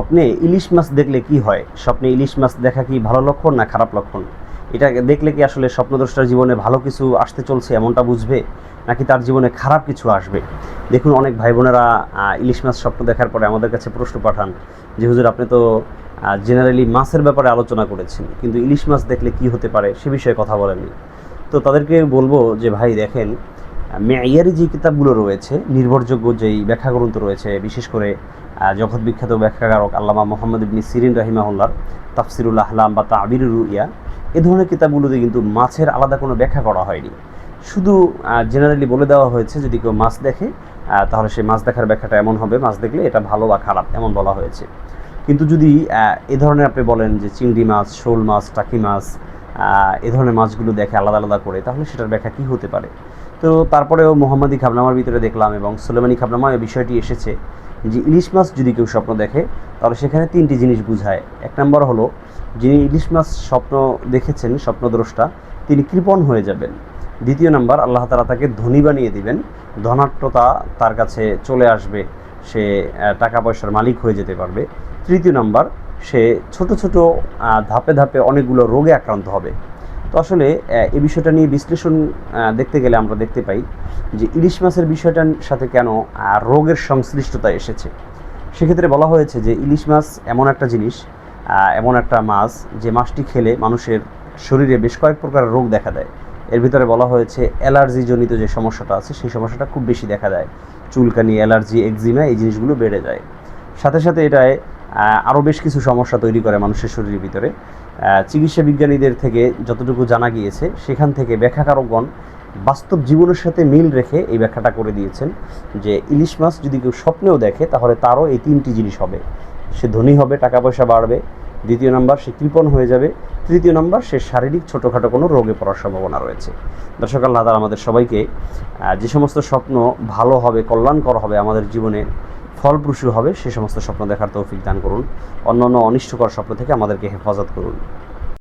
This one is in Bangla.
স্বপ্নে ইলিশ মাছ দেখলে কি হয়? স্বপ্নে ইলিশ মাছ দেখা কি ভালো লক্ষণ না খারাপ লক্ষণ? এটা দেখলে কি আসলে স্বপ্নদ্রষ্টার জীবনে ভালো কিছু আসতে চলছে এমনটা বুঝবে, নাকি তার জীবনে খারাপ কিছু আসবে? দেখুন, অনেক ভাই বোনেরা ইলিশ মাছ স্বপ্ন দেখার পরে আমাদের কাছে প্রশ্ন পাঠান যে হুজুর, আপনি তো জেনারেলি মাছের ব্যাপারে আলোচনা করেছেন, কিন্তু ইলিশ মাছ দেখলে কি হতে পারে সে বিষয়ে কথা বলেননি। তো তাদেরকে বলবো যে ভাই দেখেন, মেয়ারি যে কিতাবগুলো রয়েছে, নির্ভরযোগ্য যেই ব্যাখ্যা গ্রন্থ রয়েছে, বিশেষ করে জগৎ বিখ্যাত ব্যাখ্যাকারক আল্লামা মোহাম্মদ ইবনে সিরিন রাহিমাহুল্লাহর তাফসিরুল আহলাম বা তাবিরুর রুইয়া, এ ধরনের কিতাবগুলোতে কিন্তু মাছের আলাদা কোনো ব্যাখ্যা করা হয়নি। শুধু জেনারেলি বলে দেওয়া হয়েছে যদি কেউ মাছ দেখে তাহলে সেই মাছ দেখার ব্যাখ্যাটা এমন হবে, মাছ দেখলে এটা ভালো বা খারাপ এমন বলা হয়েছে। কিন্তু যদি এ ধরনের আপনি বলেন যে চিংড়ি মাছ, শোল মাছ, টাকি মাছ, এ ধরনের মাছগুলো দেখে আলাদা আলাদা করে, তাহলে সেটার ব্যাখ্যা কী হতে পারে? তো তারপরেও মোহাম্মদী খাবনামার ভিতরে দেখলাম এবং সুলেমানি খাবনামায় বিষয়টি এসেছে যে ইলিশ মাছ যদি কেউ স্বপ্ন দেখে তাহলে সেখানে তিনটি জিনিস বুঝায়। এক নম্বর হলো, যিনি ইলিশ মাছ স্বপ্ন দেখেছেন, স্বপ্নদ্রষ্টা, তিনি কৃপণ হয়ে যাবেন। দ্বিতীয় নাম্বার, আল্লাহ তাআলা তাকে ধনী বানিয়ে দিবেন, ধনাঢ্যতা তার কাছে চলে আসবে, সে টাকা পয়সার মালিক হয়ে যেতে পারবে। তৃতীয় নাম্বার, সে ছোট ছোট ধাপে ধাপে অনেকগুলো রোগে আক্রান্ত হবে। তো আসলে এই বিষয়টা নিয়ে বিশ্লেষণ দেখতে গেলে আমরা দেখতে পাই যে ইলিশ মাছের বিষয়টার সাথে কেন রোগের সংশ্লিষ্টতা এসেছে। সেক্ষেত্রে বলা হয়েছে যে ইলিশ মাছ এমন একটা জিনিস, এমন একটা মাছ যে মাছটি খেলে মানুষের শরীরে বেশ কয়েক প্রকার রোগ দেখা দেয়। এর ভিতরে বলা হয়েছে অ্যালার্জিজনিত যে সমস্যাটা আছে সেই সমস্যাটা খুব বেশি দেখা দেয়। চুলকানি, অ্যালার্জি, একজিমা, এই জিনিসগুলো বেড়ে যায়। সাথে সাথে এটায় আরও বেশ কিছু সমস্যা তৈরি করে মানুষের শরীরের ভিতরে। চিকিৎসা বিজ্ঞানীদের থেকে যতটুকু জানা গিয়েছে, সেখান থেকে ব্যাখ্যাকারকগণ বাস্তব জীবনের সাথে মিল রেখে এই ব্যাখ্যাটা করে দিয়েছেন যে ইলিশ মাছ যদি কেউ স্বপ্নেও দেখে তাহলে তারও এই তিনটি জিনিস হবে: সে ধনী হবে, টাকা পয়সা বাড়বে; দ্বিতীয় নম্বর, সে কৃপণ হয়ে যাবে; তৃতীয় নম্বর, সে শারীরিক ছোটোখাটো কোনো রোগে পড়ার সম্ভাবনা রয়েছে। দর্শক, আল্লাহ তাআলা আমাদের সবাইকে যে সমস্ত স্বপ্ন ভালো হবে, কল্যাণকর হবে, আমাদের জীবনে ফলপ্রসূ হবে, সে সমস্ত স্বপ্ন দেখার তৌফিক দান করুন। অন্যান্য অনিষ্টকর স্বপ্ন থেকে আমাদেরকে হেফাজত করুন।